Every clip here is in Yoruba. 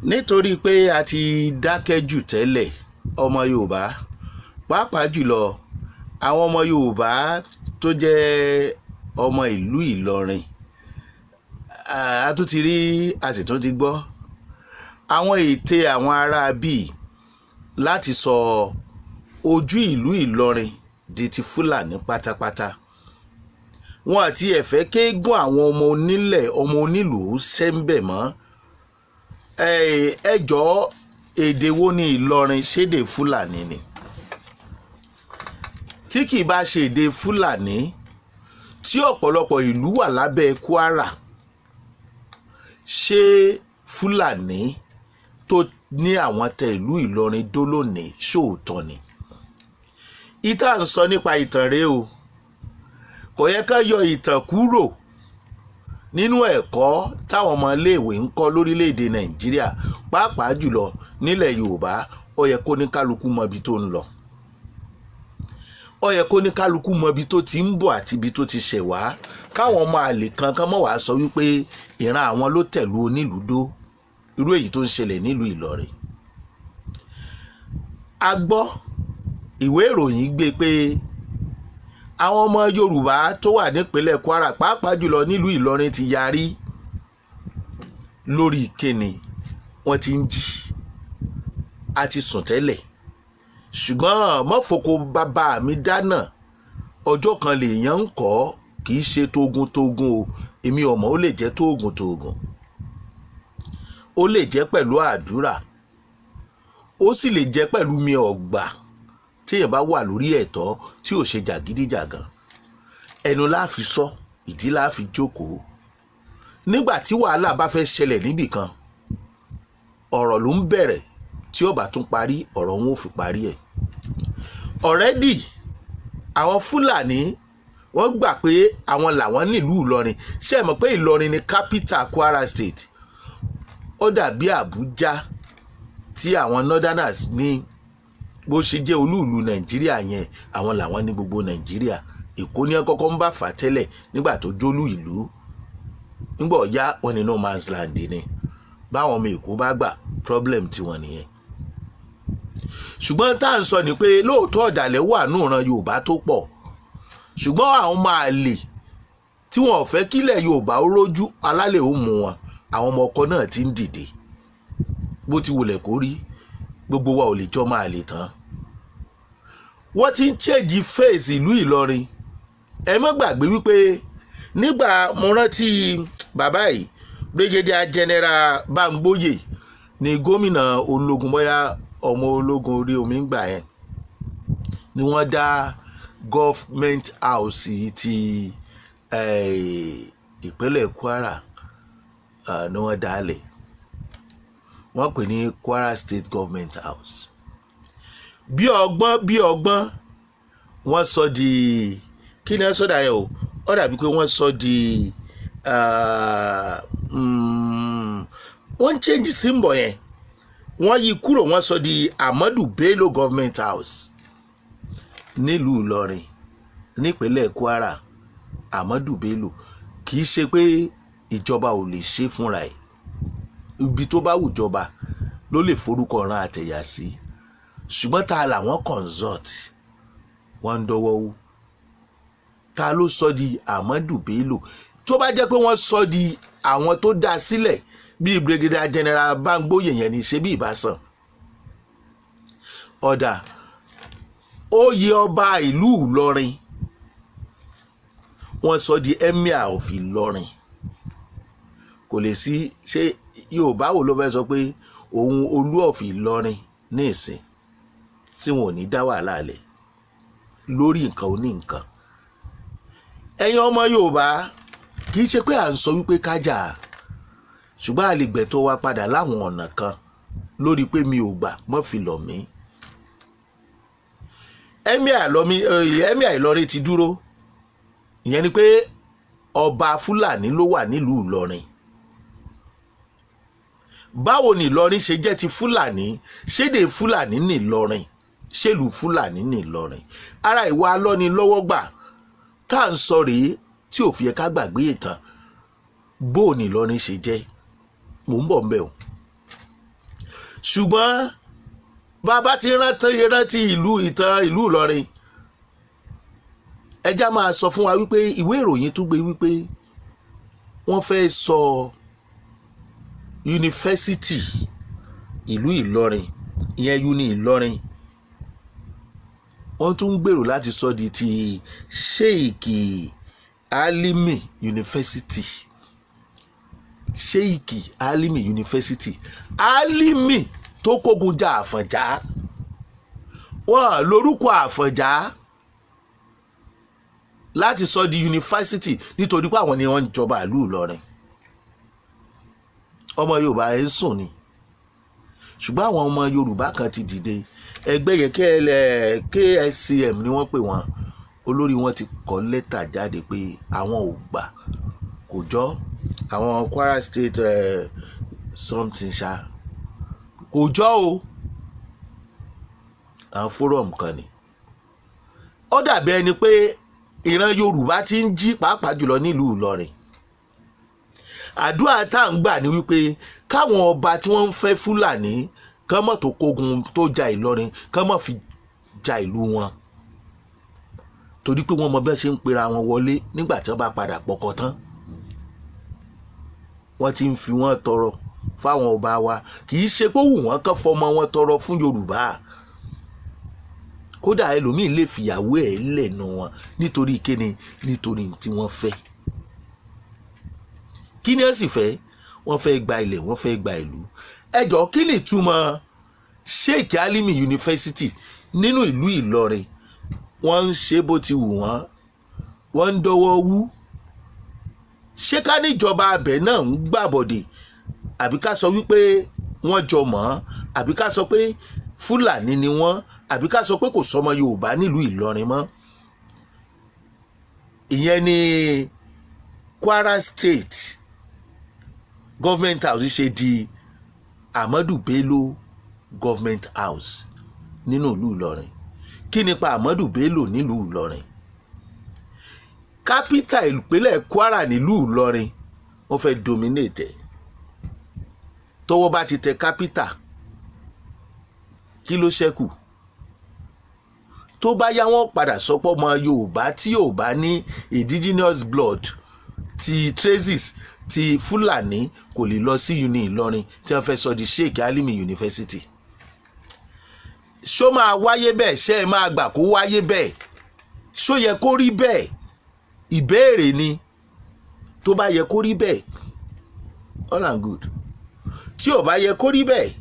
nítorí pé a ti dákẹ́ jù tẹ́lẹ̀ ọmọ Yorùbá pàápàá jùlọ àwọn ọmọ Yorùbá tó jẹ́ ọmọ ìlú Ìlọrin a tún ti rí a sì tún ti gbọ́ àwọn ète àwọn ará bíi láti sọ ojú ìlú Ìlọrin di ti Fúlàní pátápátá wọn àti ẹ̀fẹ́ kéégún àwọn ọmọ onílẹ̀ ọmọ onílùú sẹ́ńbẹ̀ mọ́ ẹ jọ̀ọ́ èdè wo ni Ìlọrin ṣédè Fúlàní ni tí kì í bá ṣe èdè Fúlàní tí ọ̀pọ̀lọpọ̀ ìlú wà lábẹ́ Kwara ṣé Fúlàní tó ní àwọn tẹ ìlú Ìlọrin dó lónìí ṣóòótọ́ ni ìta ń sọ nípa ìtàn rèé o kò yẹ ká yọ ìtàn kúrò nínú ẹ̀kọ́ táwọn ọmọ iléèwé ń kọ́ lórílẹ̀‐èdè Nàìjíríà pàápàá jùlọ nílẹ̀ Yorùbá ó yẹ kó ní kálukú mọ ibi tó ń lọ ó yẹ kó ní kálukú mọ ibi tó ti ń bọ̀ àti ibi tó ti ṣẹ̀ wá káwọn ọmọ àlè kankan mọ̀ wá sọ wípé ìran àwọn ló tẹ̀lú onílùú dó irú èyí tó ń ṣẹlẹ̀ nílùú Ìlọrin a gbọ́ ìwé ìròyìn gbé pé àwọn ọmọ Yorùbá tó wà nípínlẹ̀ Kwara pàápàá jùlọ nílùú Ìlọrin ti yarí lórí kíni wọ́n ti ń jí a ti sùn tẹ́lẹ̀ ṣùgbọ́n mọ́fòkò bàbá mi dáná ọjọ́ kan lèèyàn ń kọ́ kì í ṣe tógun o èmi ọmọ ó lè jẹ́ tógun ó lè jẹ́ pẹ̀lú àdúrà ó sì lè jẹ́ pẹ̀lú mi ọ̀gbà téèyàn bá wà lórí ẹ̀tọ́ tí ò ṣe jàgídíjàgan ẹnu la fi sọ ìdí la fi jókòó nígbà tí wàhálà bá fẹ́ ṣẹlẹ̀ níbì kan ọ̀rọ̀ ló ń bẹ̀rẹ̀ tí ó bá tún parí ọ̀rọ̀ wọn ò fi parí ẹ̀ ọ̀rẹ́dì àwọn Fúlàní wọ́n gbà pé àwọn làwọn nílùú Ìlọrin ṣé ẹ mọ̀ pé Ìlọrin ni capital Kwara State ó dàbí Àbújá tí àwọn northerners ní bó ṣe jẹ́ olúùlú Nàìjíríà yẹn àwọn làwọn ní gbogbo Nàìjíríà Èkó ní kọ́kọ́ ń bá fà tẹ́lẹ̀ nígbà tó jólú ìlú nígbà ọ̀yá wọn ní no man's land ni báwọn ọmọ Èkó bá gbà problem tiwọn nìyẹn ṣùgbọ́n tá à ń sọ ni pé lóòótọ́ ọ̀dàlẹ̀ wà nù ran Yorùbá tó pọ̀ ṣùgbọ́n àwọn máa lè tí wọn ò fẹ́ kílẹ̀ Yorùbá ó rójú alálẹ̀ ó mú wọn àwọn ọmọ ọkọ náà ti ń dìde bó ti wulẹ̀ kó rí gbogbo wa ò lè jọ máa lè tán wọ́n ti ń change face ìlú Ìlọrin ẹ má gbàgbé wípé nígbà mo rántí bàbá yìí Brigadier General Bámgbóyè ni gómìnà ológun bóyá ọmọ ológun orí omi ń gbà yẹn ni wọ́n dá government house ti ìpínlẹ̀ Kwara ni wọ́n dálẹ̀ wọ́n pè ní Kwara State Government House bí ọgbọ́n wọ́n sọ di kí ni wọ́n sọ dà yẹn o ó dàbí pé wọ́n sọ di wọ́n change symbol yẹn wọ́n yí kúrò wọ́n sọ di Ahmadu Bello Government House nílùú Ìlọrin nípínlẹ̀ Kwara Ahmadu Bello kì í ṣe pé ìjọba ò lè ṣe fúnra ẹ̀ ibi tó bá wùjọba ló lè forúkọ ran àtẹ̀yà sí ṣùgbọ́n ta làwọn consult wọ́n ń dọwọ́ wú ta ló sọ di Ahmadu Bello tó bá jẹ́ pé wọ́n sọ di àwọn tó dá sílẹ̀ bíi Brigadier General Bámgbóyè yẹn ní ṣe bí ìbásàn ọ̀dà oyè ọba ìlú Ìlọrin wọ́n sọ di Emir of Ìlọrin kò lè sí ṣé Yorùbá wo ló fẹ́ sọ pé òun Olú of Ìlọrin ní ìsìn tí wọn ò ní dá wàhálà lẹ̀ lórí nǹkan oní nǹkan ẹ̀yin ọmọ Yorùbá kì í ṣe pé à ń sọ wípé kájà ṣùgbọ́n a lè gbẹ̀tọ́ wa padà láwọn ọ̀nà kan lórí pé mi ò gbà mọ́ fi lọ̀ mí Emir Ìlọrin ti dúró ìyẹn ni pé ọba Fúlàní ló wà nílùú Ìlọrin báwo ni Ìlọrin ṣe jẹ́ ti Fúlàní ṣédè Fúlàní ní Ìlọrin ṣèlú Fúlàní ní Ìlọrin ara ìwà alọ́nilọ́wọ́gbà tá à ń sọ rèé tí ò fi yẹ ká gbàgbé ìtàn bó ni Ìlọrin ṣe jẹ́ mò ń bọ̀ ńbẹ̀ o. ṣùgbọ́n bàbá ti rántí ìtàn ìlú Ìlọrin ẹjá máa sọ fún wa wípé ìwé ìròyìn tún gbé wípé wọ́n fẹ́ sọ yunifásitì ìlú Ìlọrin ìyẹn uni Ìlọrin wọ́n tún ń gbèrò láti sọ di ti Sheikh Alimi University. Sheikh Alimi University. Alimi tó kógun jà Àfọ̀njá wọ́n lórúkọ Àfọ̀njá láti sọ di yunifásitì nítorí pé àwọn ni wọ́n ń jọba ìlú Ìlọrin. ọmọ Yorùbá ẹ̀ ń sùn ni ṣùgbọ́n àwọn ọmọ Yorùbá kan ti dìde ẹgbẹ́ yẹn KSCM ni wọ́n pè wọ́n olórí wọn ti kọ lẹ́tà jáde pé àwọn ò gbà kò jọ àwọn Kwara State something ṣá kò jọ o àwọn forum kan ni ó dàbí ẹni pé ìran Yorùbá ti ń jí pàápàá jùlọ nílùú Ìlọrin. àdúrà tá à ń gbà ní wípé káwọn ọba tí wọ́n ń fẹ́ Fúlàní kán mọ̀ tó kógun tó ja Ìlọrin kán mọ̀ fi ja ìlú wọn torí pé wọ́n mọ bí wọ́n ṣe ń pera wọn wọlé nígbà tí wọ́n bá padà pọkọ tán. wọ́n ti ń fi wọ́n tọrọ fáwọn ọba wa kì í ṣe pé wù wọ́n kán fọmọ wọn tọrọ fún Yorùbá kódà ẹlòmíín lè fìyàwó ẹ̀ lẹ́nu wọn nítorí kíni nítorí tí wọ́n fẹ́. kí ni ẹ sì fẹ́ wọ́n fẹ́ gba ilẹ̀ wọ́n fẹ́ gba ìlú. ẹjọ́ kí ni ìtumọ̀ Sheikh Alimi University nínú ìlú Ìlọrin wọ́n ń ṣe bó ti wù wọ́n ń dọwọ́ wú. ṣé ká níjọba abẹ náà ń gbàbọ̀dè àbí ká sọ wípé wọ́n jọ mọ́ àbí ká sọ pé Fúlàní ni wọ́n àbí ká sọ pé kò sọmọ Yorùbá nílùú Ìlọrin mọ́. ìyẹn ni Kwara State Government House ṣe di Ahmadu Bello Government House nínú ìlú Ìlọrin. kí nípa Ahmadu Bello nílùú Ìlọrin? kápítà ìpínlẹ̀ Kwara nílùú Ìlọrin wọ́n fẹ́ dominate ẹ̀. tọ́wọ́ bá ti tẹ kápítà kí ló ṣẹ́kù? tó bá yá wọ́n padà sọpọ̀ ọmọ Yorùbá tí yóò bá ní indigenous blood ti traces ti Fúlàní kò lè lọ sí uni Ìlọrin tí wọ́n fẹ́ sọ di Sheikh Alimi University. ṣó máa wáyé bẹ́ẹ̀ ṣé ẹ máa gbà kó wáyé bẹ́ẹ̀? ṣó yẹ kó rí bẹ́ẹ̀? ìbéèrè ni. tó bá yẹ kó rí bẹ́ẹ̀ all and good. tí ò bá yẹ kó rí bẹ́ẹ̀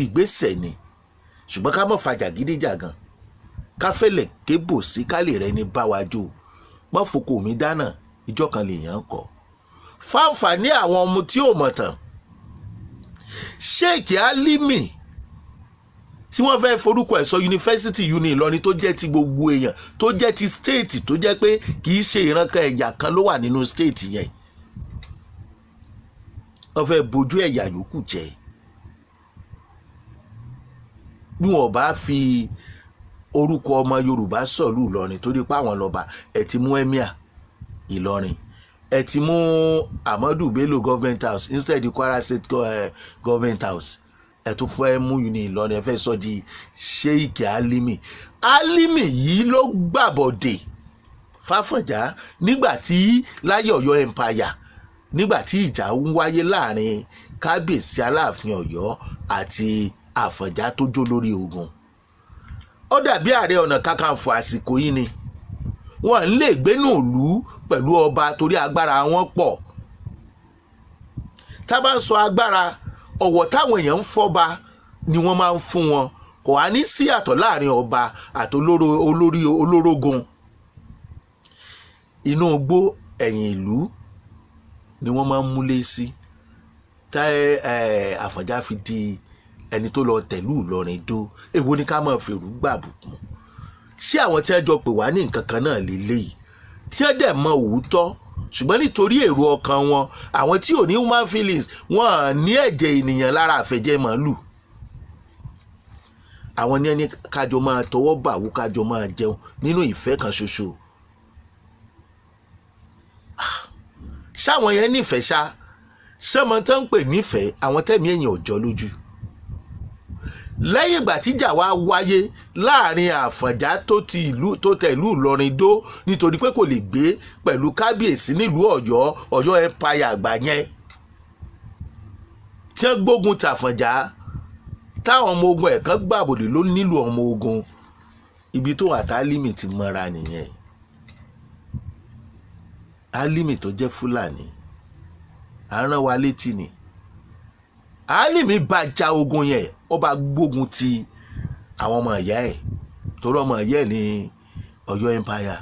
ìgbésẹ̀ ni. ṣùgbọ́n ká mọ̀ fàjà gídíjàgan ká fẹ́lẹ̀ kébò sí kálẹ̀ rẹ ní báwájú mọ́ foko mi dáná ìjọ kan lèèyàn kọ́. fáǹfààní àwọn ọmọ tí ò mọ̀ tán Sheikh Alimi tí wọ́n fẹ́ forúkọ ẹ̀ sọ yunifásitì uni Ìlọrin tó jẹ́ ti gbogbo èèyàn tó jẹ́ ti stéètì tó jẹ́ pé kì í ṣe ìrankan ẹ̀yà kan ló wà nínú stéètì yẹn. wọ́n fẹ́ bojú ẹ̀yà yòókù jẹ́ bí wọ́n bá fi orúkọ ọmọ Yorùbá sọ̀lú Ìlọrin torí pé àwọn lọ́ba ẹ̀ ti mú emir Ìlọrin ẹ̀ ti mú Ahmadu Bello Government House instead di Kwara State Government House ẹ̀ tún fẹ́ mú uni Ìlọrin ẹ̀ fẹ́ sọ di Sheikh Alimi. Alimi yìí ló gbàbọ̀dè f'Áfọ̀njá nígbà tí láyé Ọ̀yọ́ Empire nígbà tí ìjà ń wáyé láàrin kábíyèsí Aláàfin Ọ̀yọ́ àti Àfọ̀njá tó jó lórí ogun. ó dàbí Ààrẹ Ọ̀nà Kakanfò àsìkò yìí ni wọ́n ń lè gbénú ìlú pẹ̀lú ọba torí agbára wọn pọ̀. tá bá ń sọ agbára ọ̀wọ̀ táwọn èèyàn ń fọ́ba ni wọ́n máa ń fún wọn kò á ní sí àtọ̀ láàrin ọba àti olórógun. inú igbó ẹ̀yìn ìlú ni wọ́n máa ń múlé sí tá Àfọ̀njá fi di ẹni tó lọ tẹ̀lú Ìlọrin dó. èwo ni ká máa fèrú gbàbùkún? ṣé àwọn tí wọ́n jọ pè wá ní nǹkan kan náà lélẹ́yìí tí wọ́n dẹ̀ mọ òótọ́ ṣùgbọ́n nítorí èrò ọkàn wọn àwọn tí ò ní human feelings wọn à ní ẹ̀jẹ̀ ènìyàn lára àfẹ̀jẹ̀ màálù. àwọn ní ẹni kájọ máa tọwọ́ bàwú kájọ máa jẹun nínú ìfẹ́ kan ṣoṣo. ṣáwọn yẹn nífẹ̀ẹ́ ṣá ṣé ọmọ tó ń pè nífẹ̀ẹ́ àwọn tẹ̀mí èèyàn ọ̀jọ́ lójú. lẹ́yìn ìgbà tíjà wá wáyé láàrin Àfọ̀njá tó tẹ̀lú Ìlọrin dó nítorí pé kò lè gbé pẹ̀lú kábíyèsí nílùú Ọ̀yọ́ empire àgbà yẹn tí wọ́n gbógun tàfọ̀njá táwọn ọmọ ogun ẹ̀kan gbàbòdè ló nílùú ọmọ ogun ibi tó wà tá Álímì ti mọ́ra nìyẹn. Álímì tó jẹ́ Fúlàní àrán wa létí ni Álímì bá ja ogun yẹn ó bá gbógun ti àwọn ọmọ ìyá ẹ̀ torí ọmọ ìyá ẹ̀ ní Ọ̀yọ́ empire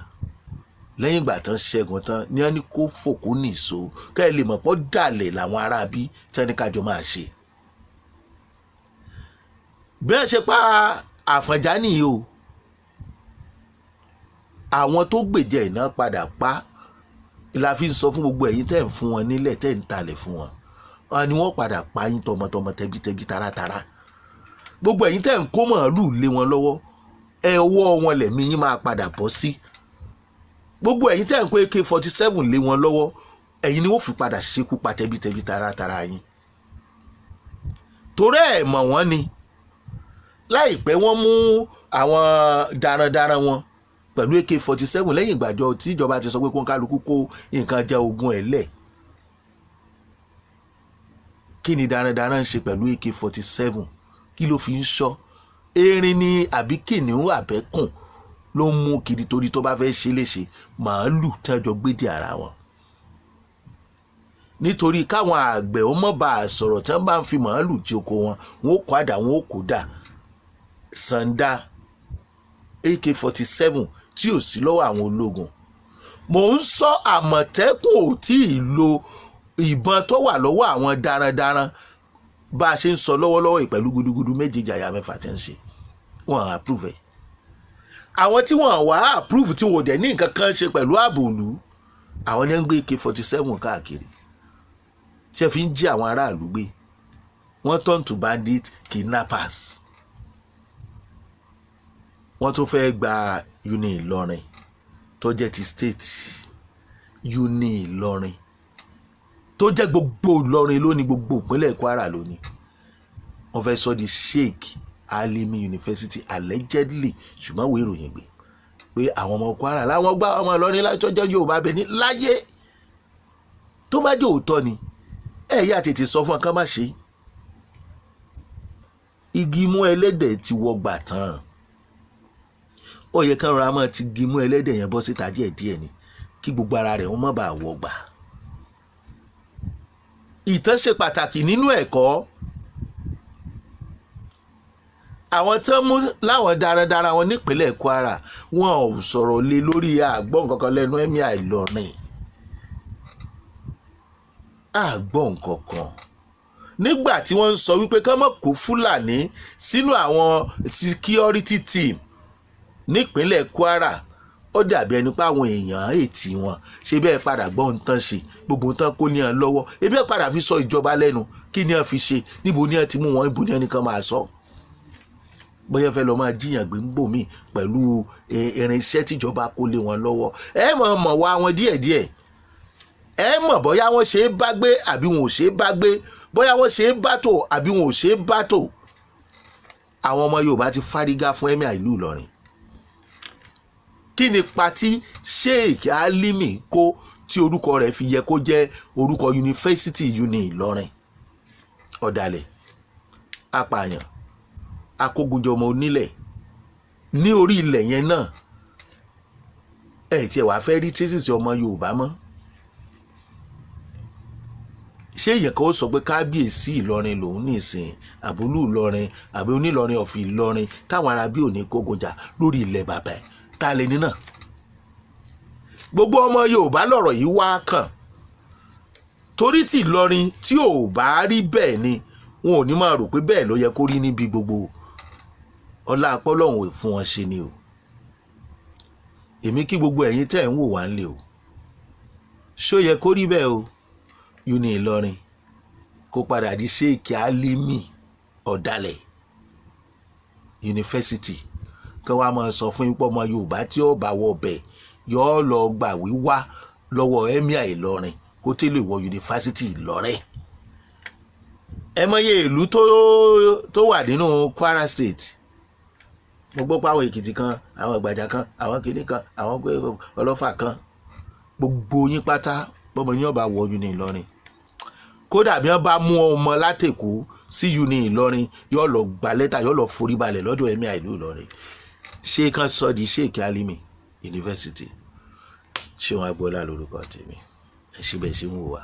lẹ́yìn ìgbà tán ṣẹ́gun tán ní wọ́n ní kó fòkó nìṣó kẹ́ ẹ lè mọ̀ pọ́ dàlẹ̀ làwọn aráabí tẹ́ni kájọ máa ṣe. bẹ́ẹ̀ ṣe pa Àfọ̀njá nìyí o àwọn tó gbèjẹ iná padà pa la fi ń sọ fún gbogbo ẹ̀yin tẹ́ ń fún wọn nílẹ̀ tẹ́ ń talẹ̀ fún wọn wọn ni wọ́n padà pa yín tọmọtọmọ tẹbítẹbí taratara gbogbo ẹ̀yin tẹ́ ń kó màálù lé wọn lọ́wọ́ ẹ ọwọ́ wọn lẹ̀mí yín máa padà bọ́ sí gbogbo ẹ̀yin tẹ́ ń kó AK-47 lé wọn lọ́wọ́ ẹ̀yin ni wọ́n fi padà ṣekú pa tẹbítẹbí taratara yín torí ẹ̀ mọ̀ wọ́n ni láìpẹ́ wọ́n mú àwọn darandaran wọn pẹ̀lú AK-47 lẹ́yìn ìgbàjọ tí ìjọba ti sọ pé kó ń kálukú kó nǹkan jẹ ogun ẹ̀ lẹ̀ kí ni darandaran ń ṣe pẹ̀lú AK-47 kí ló fi ń ṣọ́ erin ni àbí kìnìún àbẹ́kùn ló ń mú kiri torí tó bá fẹ́ ṣe léṣe màálù tẹ́jọ gbédè ara wọn nítorí káwọn àgbẹ̀ ó mọ̀ bá a sọ̀rọ̀ tí wọ́n bá ń fi màálù tí oko wọn wọn ó kó àdá wọn ó kó dà sàǹdà AK-47 tí ò sí lọ́wọ́ àwọn ológun mò ń sọ Àmọ̀tẹ́kùn ò tí ì lo ìbọn tó wà lọ́wọ́ àwọn darandaran bá a ṣe ń sọ lọ́wọ́lọ́wọ́ ìpẹ̀lú gudugudu méje jàyà mẹ́fà tí ń ṣe wọ́n approve ẹ̀ àwọn tí wọ́n wá approve tí wọ́n dẹ̀ ní nǹkan kan ṣe pẹ̀lú ààbò ìlú àwọn ní ń gbé AK-47 káàkiri ṣe fi ń jí àwọn aráàlú gbé wọ́n turn to bandit kidnappers wọ́n tún fẹ́ gba uni Ìlọrin tó jẹ́ ti state uni Ìlọrin tó jẹ́ gbogbo Ìlọrin lónìí gbogbo ìpínlẹ̀ Kwara lónìí wọ́n fẹ́ sọ di Sheikh Alimi University allegedly ṣùgbọ́n wo ìròyìn gbé pé àwọn ọmọ Kwara láwọn gbá ọmọ Ìlọrin látọjọ́ Yorùbá bẹ ní láyé tó bá jẹ́ òótọ́ ni ẹ̀yà tètè sọ fún ọ ká má ṣe igi mú ẹlẹ́dẹ̀ ti wọgbà tán ó yẹ kán ra mọ́ ti igi mú ẹlẹ́dẹ̀ yẹn bọ́ síta díẹ̀díẹ̀ ni kí gbogbo ara rẹ̀ wọ́n má bàa wọgbà. Ìtàn ṣe pàtàkì nínú ẹ̀kọ́ àwọn tán mú láwọn darandaran wọn nípínlẹ̀ Kwara wọn ò sọ̀rọ̀ lé lórí àgbọ̀n kankan lẹ́nu Emir Ìlọrin àgbọ̀n kankan nígbà tí wọ́n ń sọ wípé ká má kó Fúlàní sínú àwọn security team nípínlẹ̀ Kwara ó dàbí ẹni pé àwọn èèyàn ètì wọn ṣe bẹ́ẹ̀ padà gbọ́ ohun tán ṣe gbogbo ohun tán kó ní wọn lọ́wọ́ ebi ẹ̀ padà fi sọ ìjọba lẹ́nu kí ni wọ́n fi ṣe níbo ni wọ́n ti mú wọn ibo ni wọ́n nìkan máa sọ bóyá fẹ́ lọ́ọ́ máa jiyàn gbé ń bò mí pẹ̀lú irinṣẹ́ tíjọba kó lé wọn lọ́wọ́ ẹ mọ̀ wá wọn díẹ̀díẹ̀ ẹ mọ̀ bóyá wọ́n ṣe é bá gbé àbí wọn ò ṣe é bá gbé bóyá wọ́n ṣe é bá tò àbí wọn ò ṣe é bá tò àwọn ọmọ Yorùbá ti fárígá fún Emir ìlú Ìlọrin kí ni pati Sheikh Alimi kó tí orúkọ rẹ̀ fi yẹ kó jẹ́ orúkọ yunifásitì uni Ìlọrin ọ̀dàlẹ̀ apààyàn akógunjọmọ onílẹ̀ ní orí ilẹ̀ yẹn náà ẹ̀ tí ẹ̀ wá fẹ́ rí traces ọmọ Yorùbá mọ́ ṣé èèyàn kan ó sọ pé kábíyèsí Ìlọrin lòun ní ìsìn àbúlù Ìlọrin àbí onílọrin ọ̀fì Ìlọrin táwọn arábí ò ní kógunjà lórí ilẹ̀ bàbá ẹ̀ ta lè ní náà gbogbo ọmọ Yorùbá lọ̀rọ̀ yìí wá kàn torí tí Ìlọrin tí ò bá rí bẹ́ẹ̀ ni wọn ò ní máa rò pé bẹ́ẹ̀ ló yẹ kó rí níbi gbogbo ọlá apọ́lọ́hún fún wọn ṣe ni o èmi kí gbogbo ẹ̀yin tẹ́ ẹ̀ ń wò wá nílé o ṣó yẹ kó rí bẹ́ẹ̀ o uni Ìlọrin kó padà di Sheikh Alimi ọ̀dàlẹ̀ yunifásitì kí wọ́n á máa sọ fún ipò ọmọ Yorùbá tí ó bá wọ bẹ̀ yóò lọ gbà wíwá lọ́wọ́ Emir Ìlọrin kó tẹ́lẹ̀ wọ yunifásitì Ìlọrin ẹ mọye ìlú tó wà nínú Kwara State. Mo gbọ́ pé àwọn Èkìtì kan, àwọn Ìgbàjà kan, àwọn kìnní kan, àwọn Ọlọ́fà kan, gbogbo yín pátá bọ́mọ yín ọba wọ uni Ìlọrin. Kódà bí wọ́n bá mú ọmọ látẹ̀kọ́ sí uni Ìlọrin yóò lọ gba lẹ́tà, yóò lọ forí balẹ̀ lọ́dọ̀ ẹ̀mí àìlú Ìlọrin. Ṣé kan sọ di Sheikh Alimi University? Ṣé wọn Agboola lórúkọ tèmi? Ẹ ṣe bẹ́ẹ̀ ṣe ń wò wá.